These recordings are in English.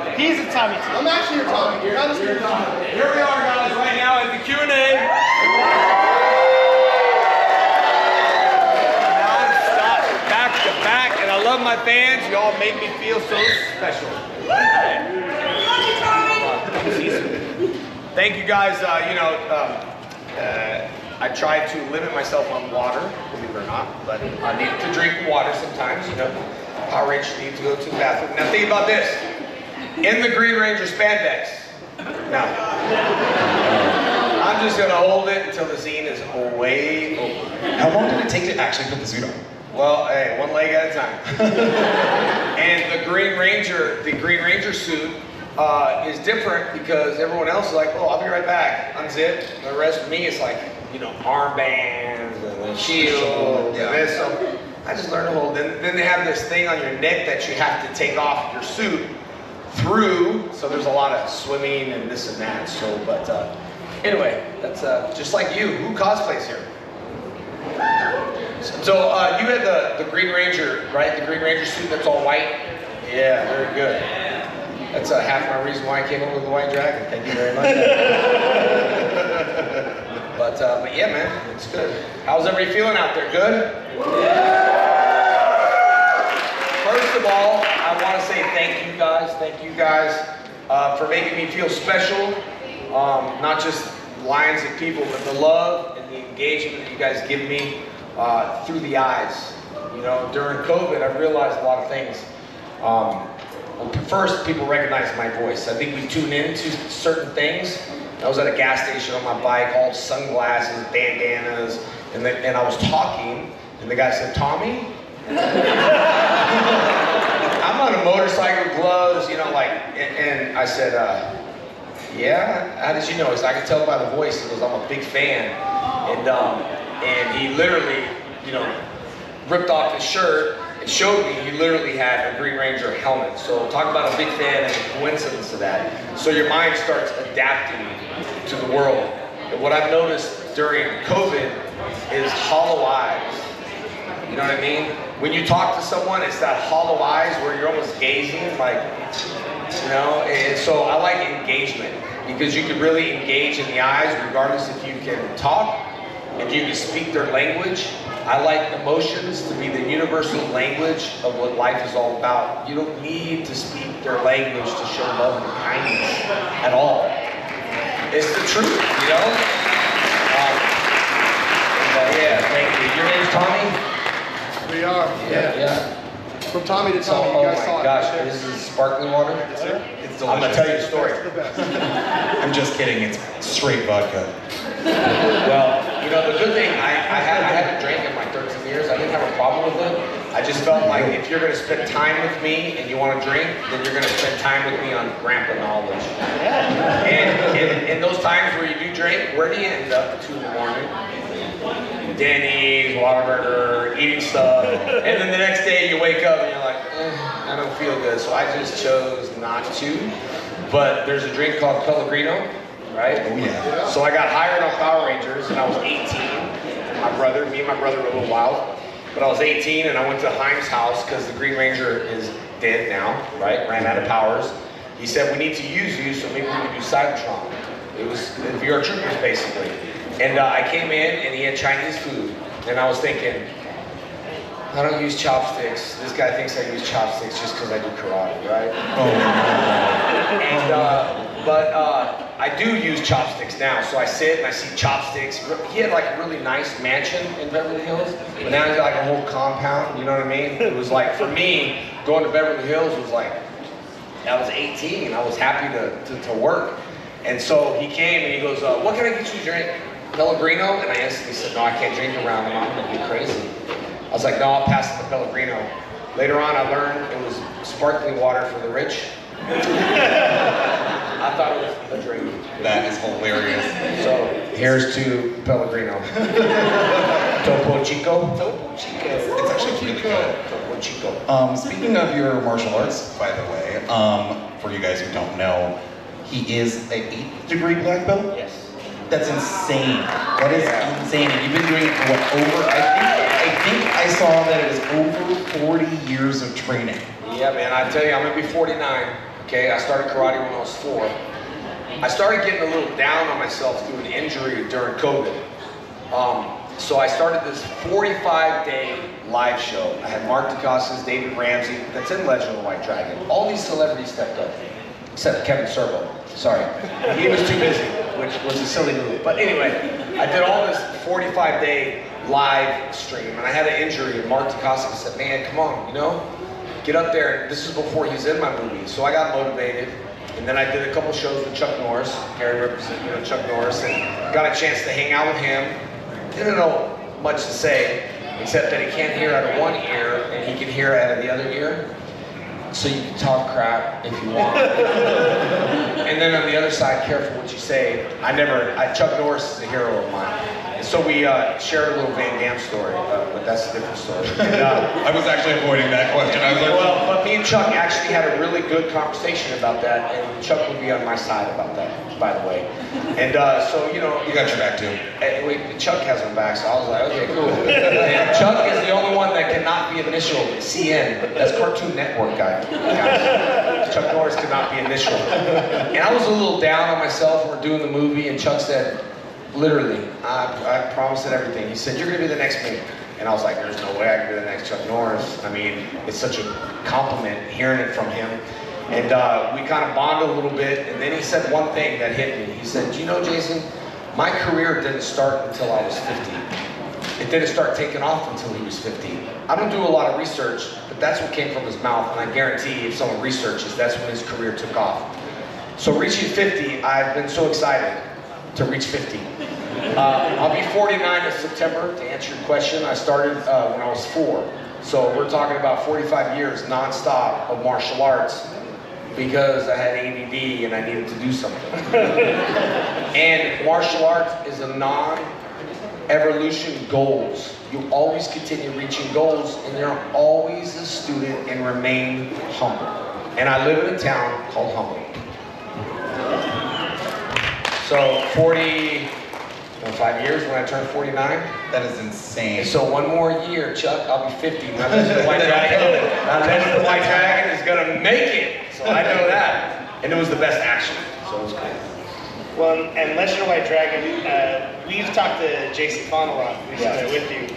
Okay. He's a Tommy too. I'm actually your Tommy. You're not Here we are, guys, right now at the Q&A. Non-stop, back to back, and I love my fans. Y'all make me feel so special. Thank you guys. I try to limit myself on water, believe it or not, but I need to drink water sometimes. Power Rangers need to go to the bathroom. Now think about this. In the Green Ranger spandex. Now, I'm just gonna hold it until the scene is way over. How long did it take to actually put the suit on? Well, hey, one leg at a time. And the Green Ranger suit is different because everyone else is like, oh, I'll be right back. Unzip. The rest of me is like, armbands and a shield and this. So I just learned to hold. Then they have this thing on your neck that you have to take off your suit through. So there's a lot of swimming and this and that. So, but anyway, that's just like you. Who cosplays here? So you had the Green Ranger, right? The Green Ranger suit that's all white? Yeah, very good. That's half my reason why I came up with the White Dragon. Thank you very much. But yeah, man, it's good. How's everybody feeling out there? Good? First of all, I want to say thank you guys. Thank you guys for making me feel special. Not just Lions and people, but the love and the engagement that you guys give me through the eyes. During COVID, I realized a lot of things. First, people recognize my voice. I think we tune into certain things. I was at a gas station on my bike, all sunglasses, bandanas, and I was talking, and the guy said, Tommy? I'm on a motorcycle, gloves, and I said, yeah, how did you know? He said, I can tell by the voice. He goes, I'm a big fan. And he literally, ripped off his shirt and showed me he literally had a Green Ranger helmet. So talk about a big fan and a coincidence of that. So your mind starts adapting to the world. And what I've noticed during COVID is hollow eyes. You know what I mean? When you talk to someone, it's that hollow eyes where you're almost gazing, and so I like engagement because you can really engage in the eyes regardless if you can talk, if you can speak their language. I like emotions to be the universal language of what life is all about. You don't need to speak their language to show love and kindness at all. It's the truth, yeah, thank you. Your name's Tommy? We are. Yeah. From Tommy to Tommy, you guys saw it. Oh my gosh, this is sparkling water? Yes, sir. It's delicious. I'm gonna tell you a story. It's the best. I'm just kidding, it's straight vodka. Well, the good thing, I haven't drank in my 13 years. I didn't have a problem with it. I just felt like if you're gonna spend time with me and you wanna drink, then you're gonna spend time with me on grandpa knowledge. And in those times where you do drink, where do you end up at 2 in the morning? Denny's, Whataburger, eating stuff. And then the next day you wake up and you're like, I don't feel good. So I just chose not to. But there's a drink called Pellegrino, right? Oh yeah. So I got hired on Power Rangers and I was 18. Me and my brother were a little wild. But I was 18 and I went to Haim's house because the Green Ranger is dead now, right? Ran out of powers. He said, we need to use you so maybe we can do Cybertron. It was VR Troopers basically. And I came in and he had Chinese food. And I was thinking, I don't use chopsticks. This guy thinks I use chopsticks just because I do karate, right? But I do use chopsticks now. So I sit and I see chopsticks. He had like a really nice mansion in Beverly Hills. But now he's got like a whole compound, you know what I mean? It was like, for me, going to Beverly Hills was like, I was 18 and I was happy to work. And so he came and he goes, what can I get you to drink? Pellegrino? And I instantly said, no, I can't drink around him. I'm gonna be crazy. I was like, no, I'll pass the Pellegrino. Later on, I learned it was sparkling water for the rich. I thought it was a drink. That is hilarious. So here's to Pellegrino. Topo Chico? Topo Chico. It's actually really good. Topo Chico. Speaking of your martial arts, by the way, for you guys who don't know, he is a 8th degree black belt? Yes. That's insane. That is insane. And you've been doing it for what, I think I saw that it was over 40 years of training. Yeah, man, I tell you, I'm gonna be 49. Okay, I started karate when I was 4. I started getting a little down on myself through an injury during COVID. So I started this 45-day live show. I had Mark Dacascos, David Ramsey, that's in Legend of the White Dragon. All these celebrities stepped up, except Kevin Sorbo. Sorry, he was too busy, which was a silly move. But anyway, I did all this 45-day live stream, and I had an injury, and Mark Dacascos said, man, come on, you know, get up there. This is before he's in my movie. So I got motivated, and then I did a couple shows with Chuck Norris, Gary representing Chuck Norris, and got a chance to hang out with him. Didn't know much to say, except that he can't hear out of one ear, and he can hear out of the other ear. So you can talk crap if you want. And then on the other side, careful what you say. Chuck Norris is a hero of mine. And so we shared a little Van Damme story, but that's a different story. And, I was actually avoiding that question. I was like, well, but me and Chuck actually had a really good conversation about that, and Chuck would be on my side about that, by the way. And so, you know. you got your back too. Chuck has my back, so I was like, okay, cool. And Chuck is the only one that cannot be initialed. CN, that's Cartoon Network guy. Chuck Norris could not be initialed. And I was a little down on myself when we're doing the movie, and Chuck said, literally, I promised it everything. He said, you're gonna be the next me. And I was like, there's no way I can be the next Chuck Norris. I mean, it's such a compliment hearing it from him. And we kind of bonded a little bit, and then he said one thing that hit me. He said, do you know, Jason, my career didn't start until I was 50. It didn't start taking off until he was 50. I don't do a lot of research, but that's what came from his mouth, and I guarantee if someone researches, that's when his career took off. So reaching 50, I've been so excited to reach 50. I'll be 49 in September, to answer your question. I started when I was 4. So we're talking about 45 years non-stop of martial arts because I had ADD and I needed to do something. And martial arts is a non-evolution goals. You always continue reaching goals, and you're always a student and remain humble. And I live in a town called Humble. So 5 years when I turn 49. That is insane. So one more year, Chuck, I'll be 50. Now Legend of the White Dragon. Now Legend of the White Dragon is gonna make it. So I know that. And it was the best action. So it was good. Well, and Legend of the White Dragon, we've talked to Jason Fawn a lot recently with you,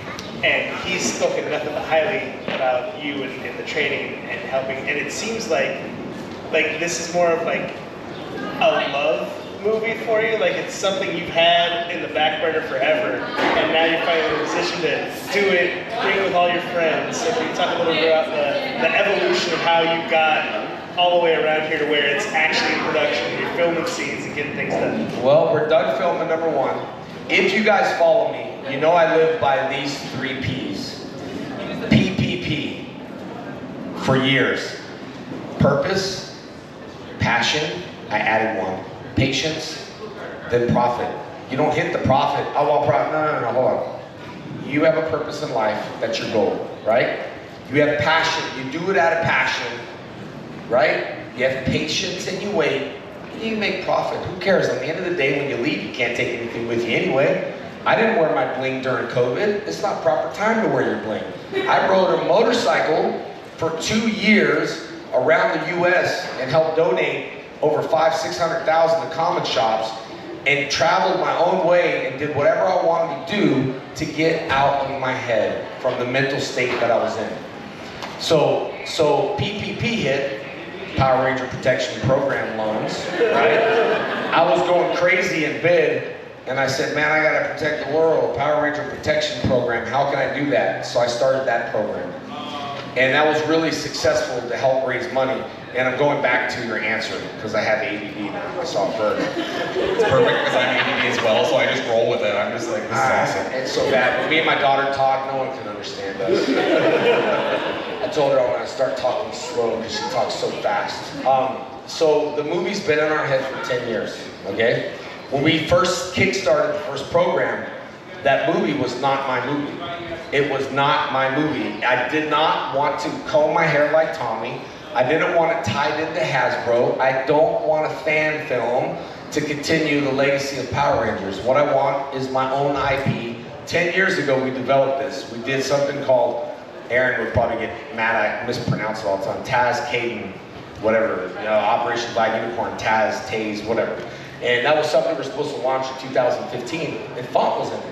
and he's spoken nothing but highly about you and the training and helping. And it seems like this is more of like a love movie for you, like it's something you've had in the back burner forever, and now you're finally in a position to do it, bring it with all your friends. So can you talk a little bit about the evolution of how you got all the way around here to where it's actually in production, you're filming scenes and getting things done? Well, we're done filming number 1. If you guys follow me, you know I live by these 3 P's. PPP. For years. Purpose, passion, I added 1. Patience, then profit. You don't hit the profit. I want profit. No, hold on. You have a purpose in life. That's your goal, right? You have passion. You do it out of passion, right? You have patience and you wait. And you make profit. Who cares? At the end of the day, when you leave, you can't take anything with you anyway. I didn't wear my bling during COVID. It's not proper time to wear your bling. I rode a motorcycle for 2 years around the U.S. and helped donate over 500,000-600,000 to comic shops, and traveled my own way and did whatever I wanted to do to get out of my head from the mental state that I was in. So PPP hit, Power Ranger Protection Program loans, right? I was going crazy in bed, and I said, man, I gotta protect the world. Power Ranger Protection Program, how can I do that? So I started that program. And that was really successful to help raise money. And I'm going back to your answer, because I have ADD now. I saw it first. It's perfect because I'm ADD as well, so I just roll with it. I'm just like, this is awesome. It's so bad. When me and my daughter talk, no one can understand us. I told her I'm gonna start talking slow because she talks so fast. So the movie's been in our head for 10 years, okay? When we first kickstarted the first program, that movie was not my movie. It was not my movie. I did not want to comb my hair like Tommy. I didn't want it tied into Hasbro. I don't want a fan film to continue the legacy of Power Rangers. What I want is my own IP. 10 years ago, we developed this. We did something called, Aaron would probably get mad, I mispronounce it all the time, Taz Caden. whatever, Operation Black Unicorn, Taz, Taze, whatever. And that was something we were supposed to launch in 2015, and Font was in it.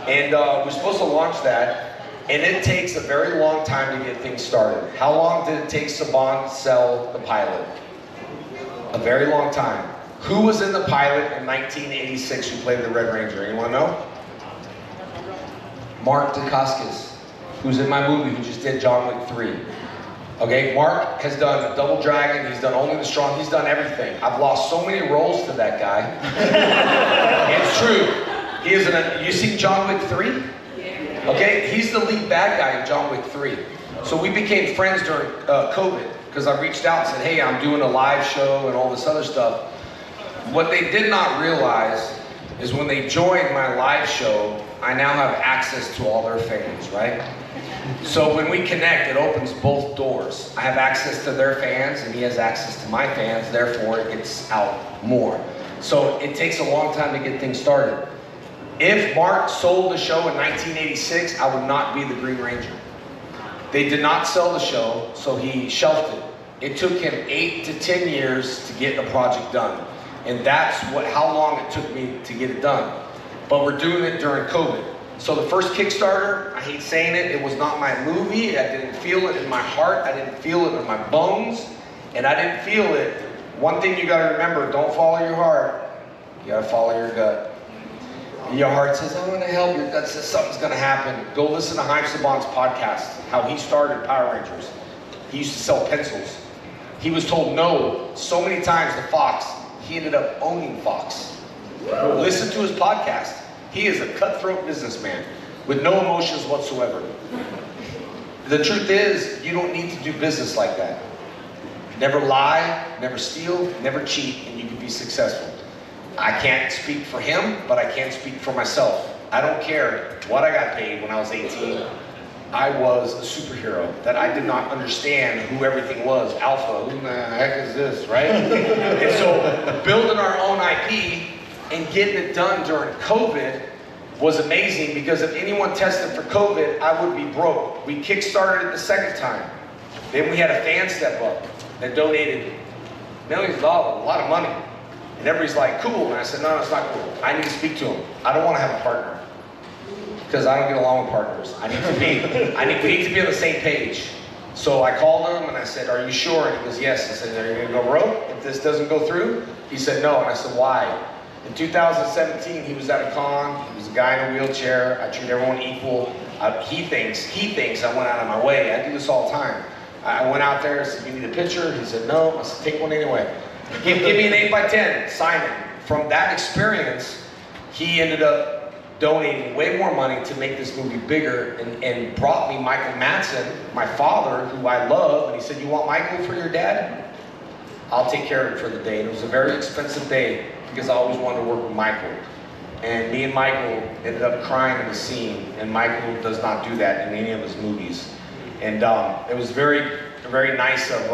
And we're supposed to launch that, and it takes a very long time to get things started. How long did it take Saban to sell the pilot? A very long time. Who was in the pilot in 1986 who played the Red Ranger? Anyone know? Mark Dacascos, who's in my movie, who just did John Wick 3. Okay, Mark has done Double Dragon, he's done Only the Strong, he's done everything. I've lost so many roles to that guy. It's true. He is you seen John Wick 3? Okay, he's the lead bad guy in John Wick 3. So we became friends during COVID, because I reached out and said, hey, I'm doing a live show and all this other stuff. What they did not realize is when they joined my live show, I now have access to all their fans, right? So when we connect, it opens both doors. I have access to their fans, and he has access to my fans, therefore it gets out more. So it takes a long time to get things started. If Mark sold the show in 1986, I would not be the Green Ranger. They did not sell the show, so he shelved it. It took him 8 to 10 years to get a project done. And that's how long it took me to get it done. But we're doing it during COVID. So the first Kickstarter, I hate saying it, it was not my movie. I didn't feel it in my heart. I didn't feel it in my bones. And I didn't feel it. One thing you gotta remember, don't follow your heart. You gotta follow your gut. Your heart says, I want to help. Your gut says something's going to happen. Go listen to Haim Saban's podcast, how he started Power Rangers. He used to sell pencils. He was told no so many times to Fox, he ended up owning Fox. Listen to his podcast. He is a cutthroat businessman with no emotions whatsoever. The truth is, you don't need to do business like that. Never lie, never steal, never cheat, and you can be successful. I can't speak for him, but I can speak for myself. I don't care what I got paid when I was 18. I was a superhero that I did not understand who everything was. Alpha, who the heck is this, right? And so building our own IP and getting it done during COVID was amazing, because if anyone tested for COVID, I would be broke. We kickstarted it the second time. Then we had a fan step up that donated millions of dollars, a lot of money. And everybody's like, cool. And I said, no, it's not cool. I need to speak to him. I don't want to have a partner, because I don't get along with partners. We need to be on the same page. So I called him and I said, are you sure? And he goes, yes. I said, are you going to go rogue if this doesn't go through? He said, no. And I said, why? In 2017, he was at a con. He was a guy in a wheelchair. I treat everyone equal. He thinks I went out of my way. I do this all the time. I went out there and said, you need a picture? He said, no. I said, take one anyway. Give me an 8x10, sign it. From that experience, he ended up donating way more money to make this movie bigger, and brought me Michael Madsen, my father, who I love, and he said, you want Michael for your dad? I'll take care of it for the day. And it was a very expensive day, because I always wanted to work with Michael. And me and Michael ended up crying in the scene, and Michael does not do that in any of his movies. And it was very nice of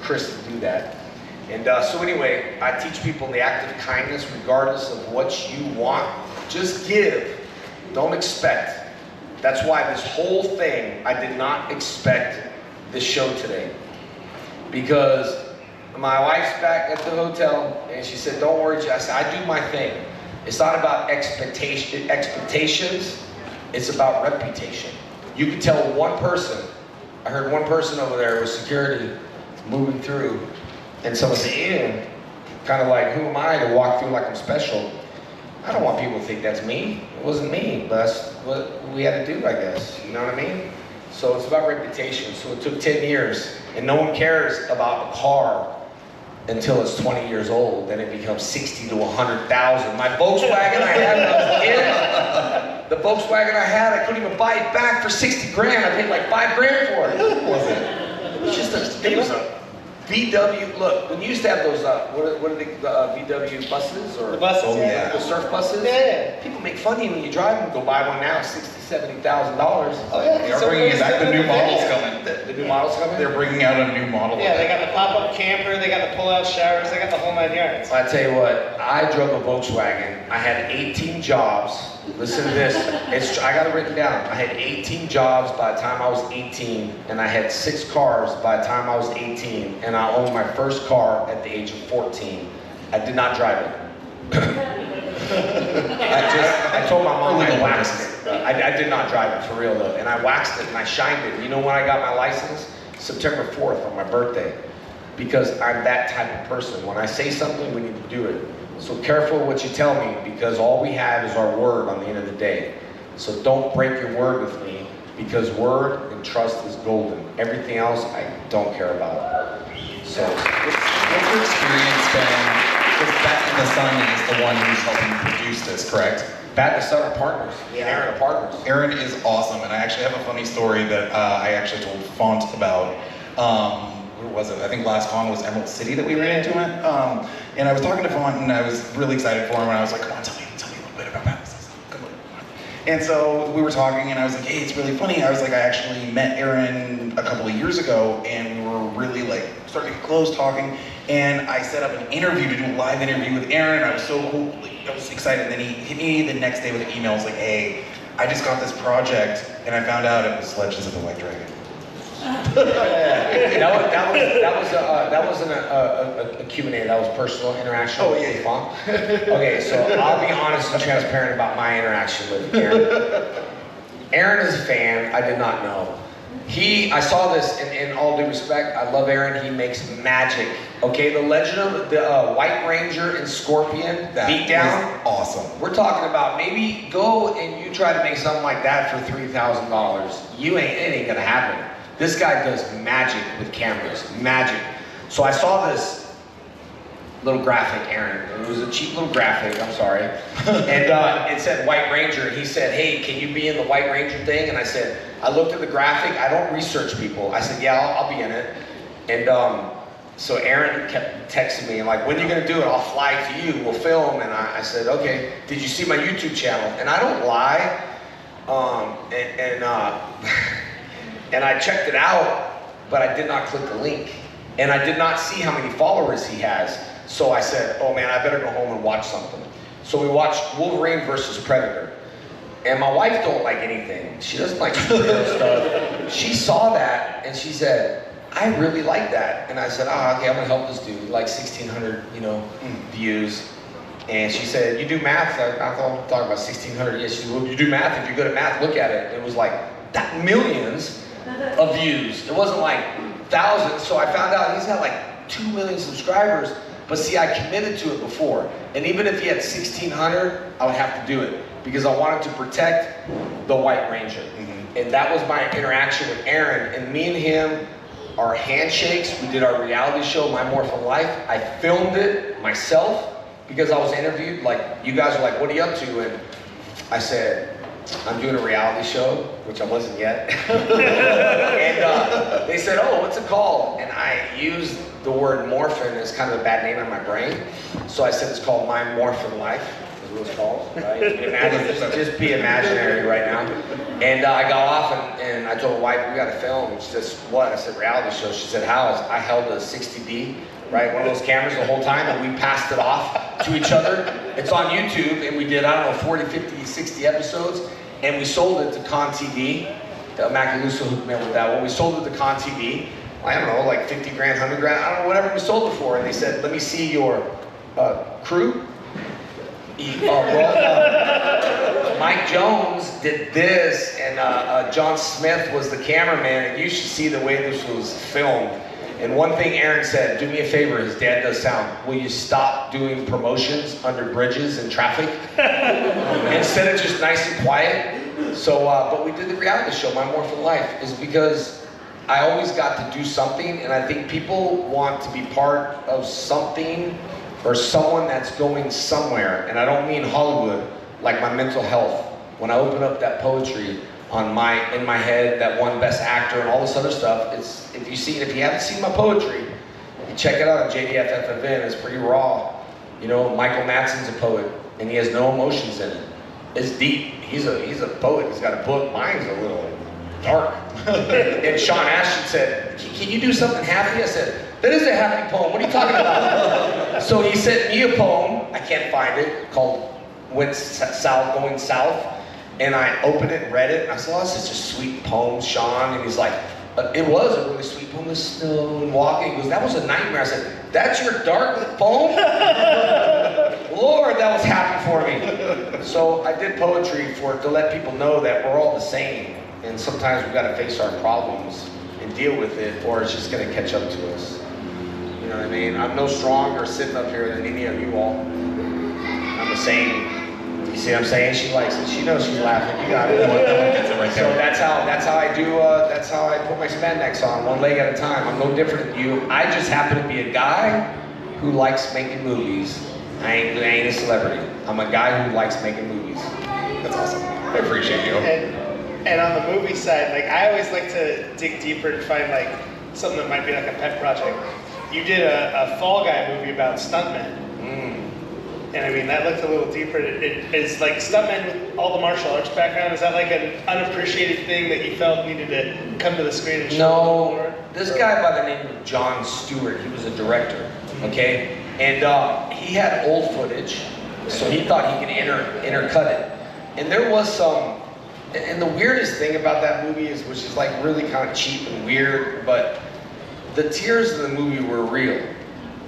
Chris to do that. And so anyway, I teach people the act of kindness regardless of what you want. Just give, don't expect. That's why this whole thing, I did not expect this show today. Because my wife's back at the hotel and she said, don't worry, Jess. I said, I do my thing. It's not about expectations, it's about reputation. You can tell one person, I heard one person over there with security moving through, and someone said, Ian, kind of like, who am I to walk through like I'm special? I don't want people to think that's me. It wasn't me, but that's what we had to do, I guess. You know what I mean? So it's about reputation. So it took 10 years, and no one cares about a car until it's 20 years old. Then it becomes 60 to 100,000. My Volkswagen I had when I was a kid, the Volkswagen I had, I couldn't even buy it back for 60 grand. I paid like 5 grand for it. What was it? It was just a VW. Look, when you used to have those, what are they, VW buses? Or the buses, the surf buses? Yeah. People make fun of you when you drive them. Go buy one now, 60, $70,000. Oh yeah, they are bringing it back. The new model's coming. The new model's coming? They're bringing out a new model. Yeah, of they it. got the pop-up camper, they got the pull-out showers, they got the whole 9 yards. I tell you what, I drove a Volkswagen. I had 18 jobs. Listen to this. I got it written down. I had 18 jobs by the time I was 18, and I had 6 cars by the time I was 18, and I owned my first car at the age of 14. I did not drive it. I told my mom I waxed it. I did not drive it, for real though. And I waxed it and I shined it. You know when I got my license? September 4th on my birthday. Because I'm that type of person. When I say something, we need to do it. So careful what you tell me, because all we have is our word on the end of the day. So don't break your word with me, because word and trust is golden. Everything else, I don't care about. So, What's your experience been? Because Bat in the Sun is the one who's helping produce this, correct? Bat and the Sun are partners. Me and Aaron are partners. Aaron is awesome, and I actually have a funny story that I actually told Font about. Where was it? I think last con was Emerald City that we ran into it. And I was talking to Font, and I was really excited for him, and I was like, come on, tell me a little bit about Bat in the Sun. Come on. And so we were talking, and I was like, hey, it's really funny. I was like, I actually met Aaron a couple of years ago, and we were really like starting to get close talking. And I set up an interview to do a live interview with Aaron. I was so cool, I was excited. And then he hit me the next day with an email. It was like, hey, I just got this project, and I found out it was Legends of the White Dragon. That wasn't a Q&A, that was personal interaction Oh, with yeah. Font. Okay, so I'll be honest and transparent about my interaction with Aaron. Aaron is a fan, I did not know. I saw this in all due respect, I love Aaron, he makes magic. Okay, the Legend of the White Ranger and Scorpion beatdown. Awesome. We're talking about maybe go and you try to make something like that for $3,000. It ain't gonna happen. This guy does magic with cameras, magic. So I saw this little graphic, Aaron. It was a cheap little graphic, I'm sorry. And it said White Ranger. He said, hey, can you be in the White Ranger thing? And I said, I looked at the graphic, I don't research people. I said, yeah, I'll be in it. And so Aaron kept texting me, and like, when are you gonna do it? I'll fly to you, we'll film. And I said, okay, did you see my YouTube channel? And I don't lie. And I checked it out, but I did not click the link. And I did not see how many followers he has. So I said, oh man, I better go home and watch something. So we watched Wolverine versus Predator. And my wife don't like anything. She doesn't like superhero stuff. She saw that and she said, I really like that. And I said, okay, I'm gonna help this dude. Like 1,600, views. And she said, you do math? I thought I'm talking about 1,600. Yeah, she said, well, you do math. If you're good at math, look at it. It was like millions of views. It wasn't like thousands. So I found out he's got like 2 million subscribers. But see, I committed to it before. And even if he had 1,600, I would have to do it because I wanted to protect the White Ranger. Mm-hmm. And that was my interaction with Aaron. And me and him, our handshakes, we did our reality show, My Morphin Life. I filmed it myself because I was interviewed. Like, you guys were like, what are you up to? And I said, I'm doing a reality show, which I wasn't yet. And they said, oh, what's it called? And I used the word morphin as kind of a bad name in my brain. So I said it's called My Morphin Life, is what it's called, right? Just be imaginary right now. And I got off and I told my wife, we got to film. And she says, what? I said, reality show. She said, how? I held a 60D, right? One of those cameras the whole time, and we passed it off to each other. It's on YouTube, and we did, I don't know, 40, 50, 60 episodes, and we sold it to Con TV. Macaluso hooked me up with that one. We sold it to Con TV. I don't know, like 50 grand, 100 grand, I don't know, whatever we sold it for. And they said, let me see your crew. Mike Jones did this, and John Smith was the cameraman, and you should see the way this was filmed. And one thing Aaron said, do me a favor, his dad does sound, will you stop doing promotions under bridges and traffic? Instead of just nice and quiet. So, but we did the reality show, My Morphin Life, is because I always got to do something, and I think people want to be part of something or someone that's going somewhere. And I don't mean Hollywood, like my mental health. When I open up that poetry in my head, that won Best Actor and all this other stuff, it's, if you haven't seen my poetry, you check it out on JDFFFN, it's pretty raw. You know, Michael Madsen's a poet, and he has no emotions in it. It's deep. He's a poet. He's got a book. Mine's a little dark. And Sean Ashton said, "Can you do something happy?" I said, "That is a happy poem. What are you talking about?" So he sent me a poem. I can't find it, called "Went South, Going South." And I opened it and read it. And I said, "Oh, that's such a sweet poem, Sean." And he's like, "It was a really sweet poem. The snow and walking." He goes, "That was a nightmare." I said, "That's your dark poem?" Lord, that was happy for me. So I did poetry to let people know that we're all the same. And sometimes we've got to face our problems and deal with it, or it's just going to catch up to us. You know what I mean? I'm no stronger sitting up here than any of you all. I'm the same. You see what I'm saying? She likes it. She knows she's laughing. You got it. So that's how I do. That's how I put my spandex on, one leg at a time. I'm no different than you. I just happen to be a guy who likes making movies. I ain't a celebrity. I'm a guy who likes making movies. That's awesome. I appreciate you. And on the movie side, like I always like to dig deeper and find like something that might be like a pet project. You did a Fall Guy movie about stuntmen. And I mean, that looked a little deeper. It is like stuntmen with all the martial arts background. Is that like an unappreciated thing that you felt needed to come to the screen and show? No, this guy by the name of Jon Stewart, he was a director, okay? And he had old footage, so he thought he could intercut it. And there was some, and the weirdest thing about that movie is, which is like really kind of cheap and weird, but the tears in the movie were real.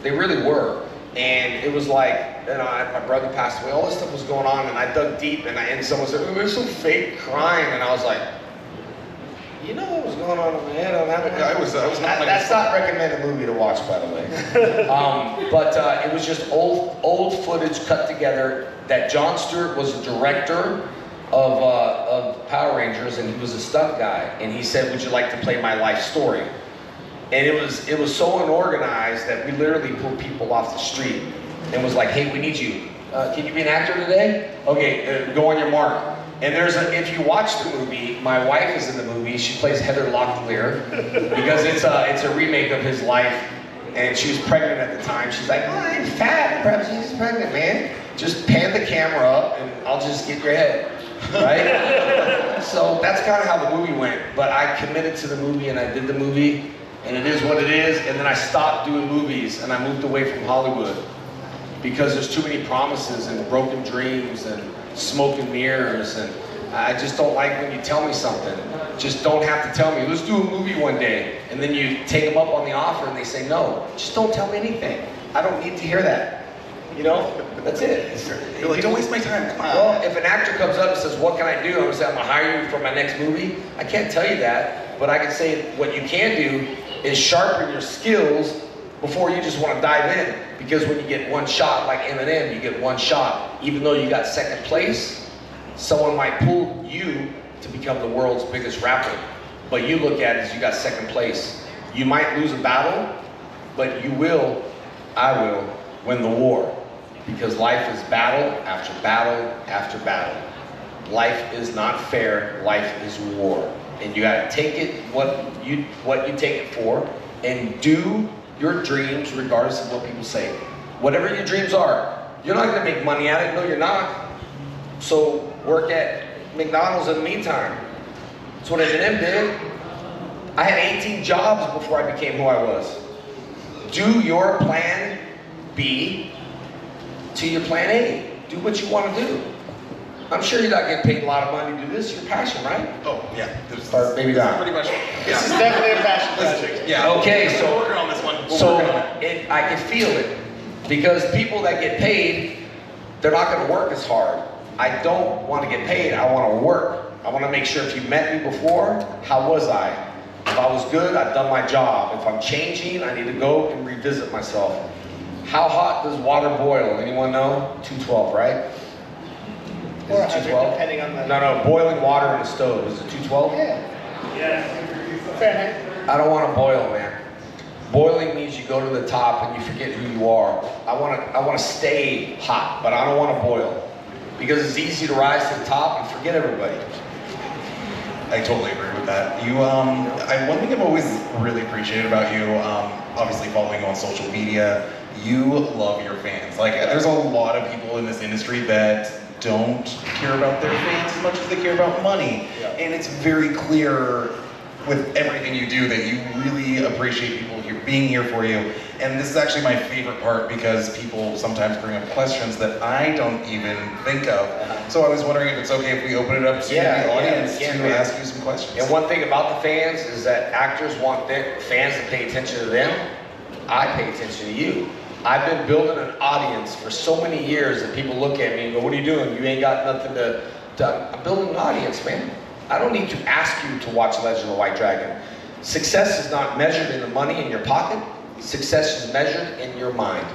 They really were. And it was like, you know, my brother passed away, all this stuff was going on, and I dug deep, and someone said, "Oh, there's some fake crying," and I was like, you know what was going on in my head on that one? I was not like That's not recommended movie to watch, by the way. But it was just old footage cut together that Jon Stewart was the director of Power Rangers, and he was a stunt guy, and he said, "Would you like to play my life story?" And it was so unorganized that we literally pulled people off the street and was like, "Hey, we need you. Can you be an actor today? Okay, go on your mark." And if you watch the movie, my wife is in the movie. She plays Heather Locklear because it's a remake of his life, and she was pregnant at the time. She's like, "Oh, I'm fat. Perhaps she's pregnant, man. Just pan the camera up, and I'll just get your head." Right? So that's kind of how the movie went. But I committed to the movie, and I did the movie. And it is what it is, and then I stopped doing movies and I moved away from Hollywood because there's too many promises and broken dreams and smoke and mirrors, and I just don't like when you tell me something. Just don't have to tell me, "Let's do a movie one day," and then you take them up on the offer and they say no. Just don't tell me anything. I don't need to hear that. You know, that's it. You're like, "Don't waste my time, come on." Well, if an actor comes up and says, "What can I do?" I'm gonna say, "I'm gonna hire you for my next movie." I can't tell you that, but I can say what you can do is sharpen your skills before you just want to dive in. Because when you get one shot, like Eminem, you get one shot. Even though you got second place, someone might pull you to become the world's biggest rapper. But you look at it as you got second place. You might lose a battle, but you will, I will, win the war. Because life is battle after battle after battle. Life is not fair, life is war. And you gotta take it what you take it for, and do your dreams regardless of what people say. Whatever your dreams are, you're not gonna make money at it. No, you're not. So work at McDonald's in the meantime. That's what Eminem did. I had 18 jobs before I became who I was. Do your plan B to your plan A. Do what you want to do. I'm sure you're not getting paid a lot of money to do this. Your passion, right? Oh, yeah. Or maybe not. Pretty much. This is Yeah. definitely a passion project. Yeah. Okay, so- we're working on this one. So We're working on it. I can feel it, because people that get paid, they're not going to work as hard. I don't want to get paid. I want to work. I want to make sure if you met me before, how was I? If I was good, I've done my job. If I'm changing, I need to go and revisit myself. How hot does water boil? Anyone know? 212, right? Is Or it 100, 212? depending on the... No, boiling water in the stove. Is it 212? Yeah. Fahrenheit. I don't want to boil, man. Boiling means you go to the top and you forget who you are. I want to stay hot, but I don't want to boil. Because it's easy to rise to the top and forget everybody. I totally agree with that. One thing I've always really appreciated about you, obviously following you on social media, you love your fans. Like, there's a lot of people in this industry that don't care about their fans as much as they care about money. Yeah. And it's very clear with everything you do that you really appreciate people here being here for you. And this is actually my favorite part because people sometimes bring up questions that I don't even think of. So I was wondering if it's okay if we open it up to the audience to ask you some questions. And one thing about the fans is that actors want their fans to pay attention to them. I pay attention to you. I've been building an audience for so many years that people look at me and go, what are you doing? You ain't got nothing to... I'm building an audience, man. I don't need to ask you to watch Legend of the White Dragon. Success is not measured in the money in your pocket. Success is measured in your mind.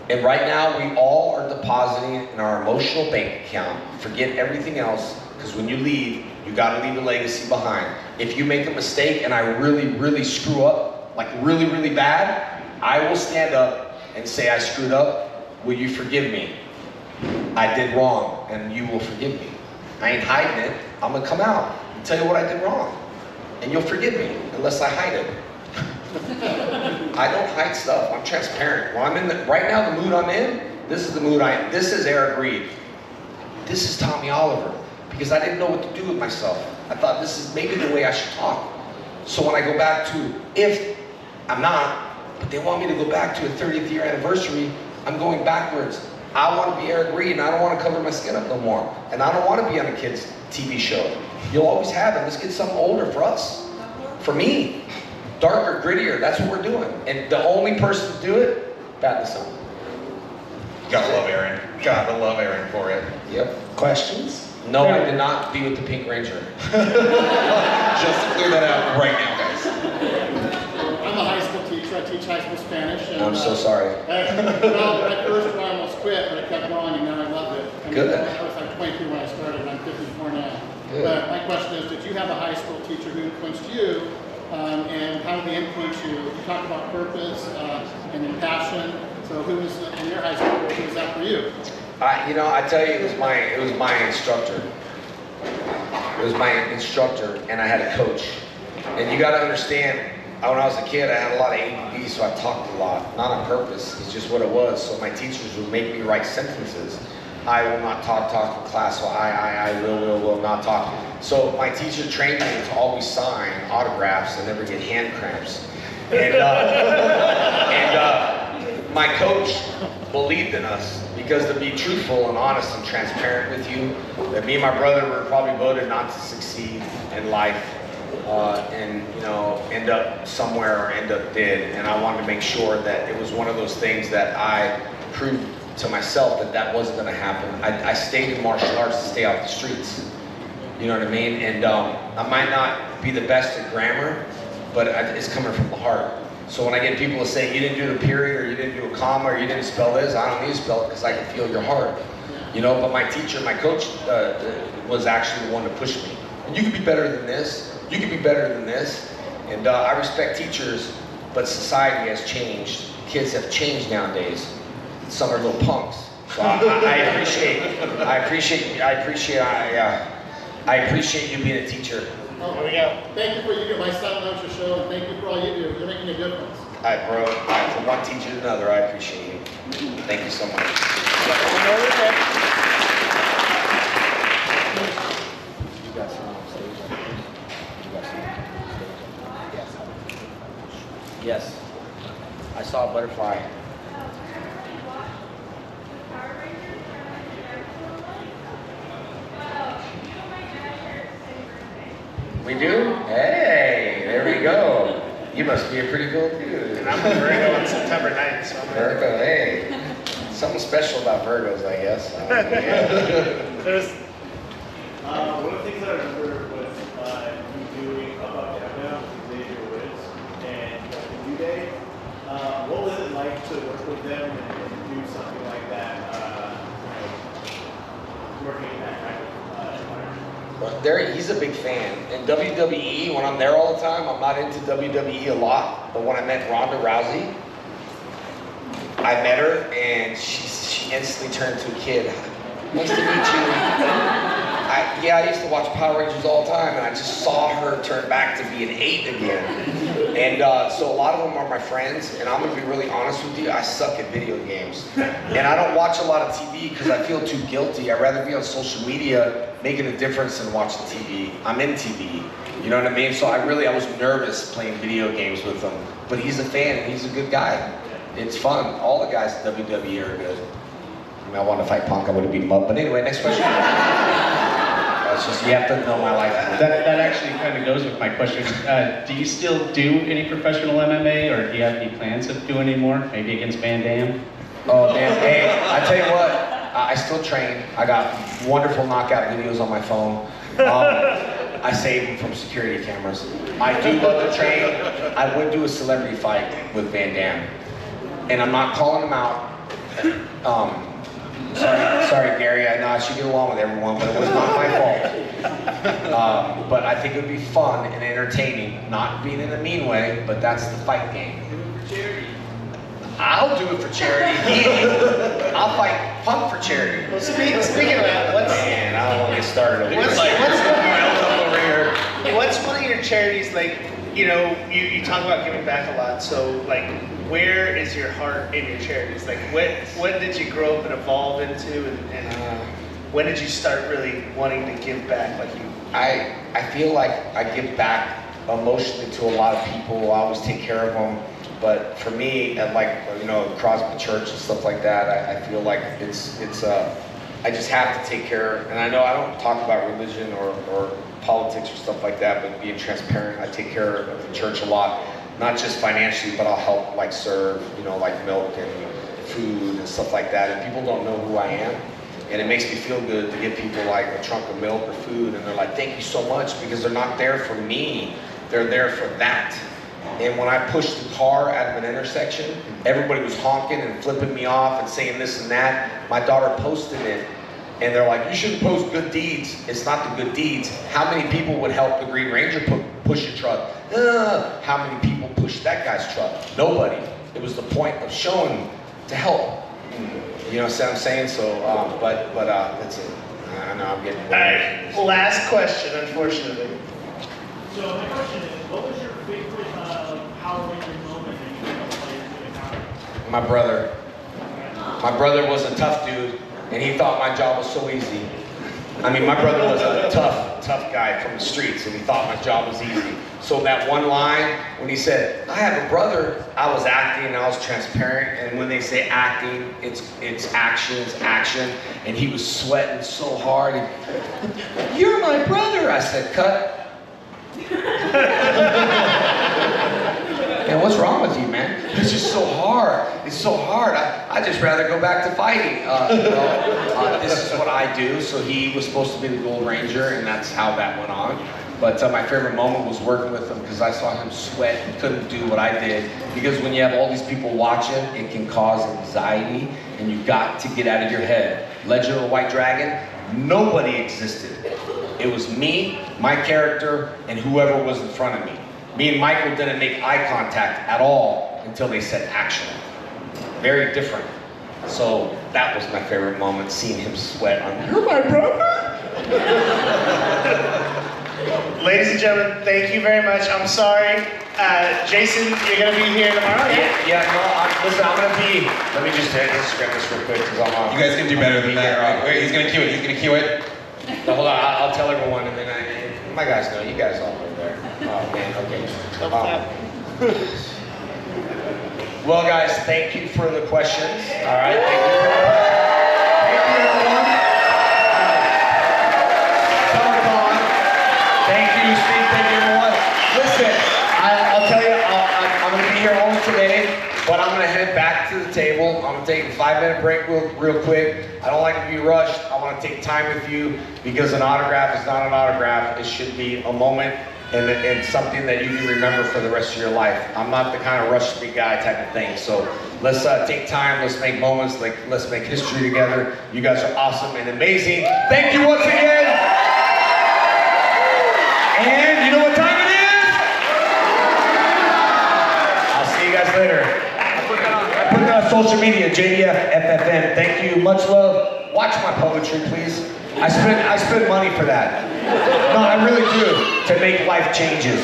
And right now, we all are depositing in our emotional bank account. Forget everything else, because when you leave, you gotta leave a legacy behind. If you make a mistake and I really, really screw up, like really, really bad, I will stand up and say I screwed up. Will you forgive me? I did wrong, and you will forgive me. I ain't hiding it. I'm gonna come out and tell you what I did wrong. And you'll forgive me, unless I hide it. I don't hide stuff. I'm transparent. When I'm in right now, the mood I'm in, this is the mood this is Eric Reed. This is Tommy Oliver. Because I didn't know what to do with myself. I thought this is maybe the way I should talk. So when I go back to, if I'm not, but they want me to go back to a 30th year anniversary, I'm going backwards. I want to be Eric Reed and I don't want to cover my skin up no more. And I don't want to be on a kid's TV show. You'll always have it. Let's get something older for us. For me. Darker, grittier, that's what we're doing. And the only person to do it, Pat the Sun. Gotta love Aaron. Gotta love Aaron for it. Yep. Questions? No, I did not be with the Pink Ranger. Just to clear that out right now, guys. I'm a high school teacher. I teach high school Spanish. And, I'm so sorry. Well, at first I almost quit, but I kept going, and now I love it. I mean, Good. I was like 22 when I started, and I'm 54 now. Good. But my question is, did you have a high school teacher who influenced you, and how did they influence you? You talked about purpose and then passion. So who was in your high school? Who was that for you? I tell you, it was my instructor. It was my instructor, and I had a coach. And you got to understand, when I was a kid, I had a lot of ADD, so I talked a lot. Not on purpose, it's just what it was. So my teachers would make me write sentences. I will not talk in class, so I will not talk. So my teacher trained me to always sign autographs and never get hand cramps. And my coach believed in us because to be truthful and honest and transparent with you, that me and my brother were probably voted not to succeed in life and end up somewhere or end up dead. And I wanted to make sure that it was one of those things that I proved to myself that wasn't going to happen. I stayed in martial arts to stay off the streets. You know what I mean? And I might not be the best at grammar, but it's coming from the heart. So when I get people to say, you didn't do the period, or you didn't do a comma, or you didn't spell this, I don't need to spell it because I can feel your heart. But my teacher, my coach was actually the one to push me. And you could be better than this. You could be better than this. And I respect teachers, but society has changed. Kids have changed nowadays. Some are little punks. So I appreciate you being a teacher. Oh, There we go. Thank you for you. My son loves your show, and thank you for all you do. You're making a difference. From one teacher to another, I appreciate you. Thank you so much. You got some on stage? You got some on stage? Yes. I saw a butterfly. We do? Hey, there we go. You must be a pretty cool dude. And I'm with Virgo on September 9th, so I'm Virgo, hey. Something special about Virgos, I guess. There's One of the things that I remember was you doing About Down with Xavier Woods and the New Day. What was it like to work with them and do something like that, working in that kind of environment? He's a big fan. In WWE, when I'm there all the time, I'm not into WWE a lot. But when I met Ronda Rousey, I met her and she instantly turned to a kid. Nice to meet you. I used to watch Power Rangers all the time, and I just saw her turn back to be an 8 again. And so a lot of them are my friends, and I'm gonna be really honest with you, I suck at video games. And I don't watch a lot of TV because I feel too guilty. I'd rather be on social media making a difference than watching TV. I'm in TV, you know what I mean? So I was nervous playing video games with him, but he's a fan and he's a good guy. It's fun. All the guys at WWE are good. I mean, I wanted to fight Punk, I would have beat him up. But anyway, next question. It's just, you have to know my life. That actually kind of goes with my question. Do you still do any professional MMA, or do you have any plans of doing any more? Maybe against Van Damme? Oh, man. Hey, I tell you what, I still train. I got wonderful knockout videos on my phone. I save them from security cameras. I do love to train. I would do a celebrity fight with Van Damme. And I'm not calling him out. Sorry, Gary, I know I should get along with everyone, but it was not my fault. But I think it would be fun and entertaining, not being in a mean way, but that's the fight game. I'll do it for charity. I'll fight Punk for charity. Well, speaking of that, Man, I don't want to get started over here. what's one of your charities, like, you know, you talk about giving back a lot, so like, where is your heart in your charities? Like, what did you grow up and evolve into, and when did you start really wanting to give back? Like I feel like I give back emotionally to a lot of people. I always take care of them. But for me, at like, you know, Crosby Church and stuff like that, I feel like it's I just have to take care. And I know I don't talk about religion or politics or stuff like that, but being transparent, I take care of the church a lot. Not just financially, but I'll help like serve, you know, like milk and food and stuff like that. And people don't know who I am. And it makes me feel good to give people like a trunk of milk or food, and they're like, thank you so much, because they're not there for me, they're there for that. And when I pushed the car out of an intersection, everybody was honking and flipping me off and saying this and that. My daughter posted it, and they're like, you shouldn't post good deeds. It's not the good deeds. How many people would help the Green Ranger push a truck? How many people pushed that guy's truck? Nobody. It was the point of showing to help. You know what I'm saying? So, but that's it. I know I'm getting. All right, last question, unfortunately. So my question is, what was your favorite Power Ranger moment that you felt like you encountered? My brother. My brother was a tough dude, and he thought my job was so easy. I mean, my brother was a tough guy from the streets, and he thought my job was easy. So that one line, when he said, I have a brother, I was acting, and I was transparent, and when they say acting, it's action, it's action, and he was sweating so hard, and, you're my brother! I said, cut. Man, what's wrong with you, man? It's just so hard. It's so hard. I just rather go back to fighting. This is what I do. So he was supposed to be the Gold Ranger, and that's how that went on. But my favorite moment was working with him, because I saw him sweat. He couldn't do what I did. Because when you have all these people watching, it can cause anxiety, and you've got to get out of your head. Legend of the White Dragon, nobody existed. It was me, my character, and whoever was in front of me. Me and Michael didn't make eye contact at all until they said action. Very different. So that was my favorite moment, seeing him sweat on, you're my brother? Ladies and gentlemen, thank you very much. I'm sorry. Jason, you're going to be here tomorrow? Yeah, no, listen, I'm going to be, let me just grab this real quick, because I'm You guys can do better than that. Wait, he's gonna cue it. He's gonna cue it. No, hold on, I'll tell everyone, and then my guys know, you guys all know there. Oh man, okay. Well guys, thank you for the questions. All right, thank you everyone. Thank you, Steve, thank you everyone. Listen, I'll tell you, I'm gonna be here only today, but I'm gonna head back to the table. I'm gonna take a 5-minute break real quick. I don't like to be rushed. I wanna take time with you, because an autograph is not an autograph. It should be a moment and something that you can remember for the rest of your life. I'm not the kind of rush me guy type of thing. So let's take time, let's make moments, let's make history together. You guys are awesome and amazing. Thank you once again. And you know what time it is? I'll see you guys later. I put it on social media, JDF FFN. Thank you, much love. Watch my poetry, please. I spend money for that. No, I really do, to make life changes.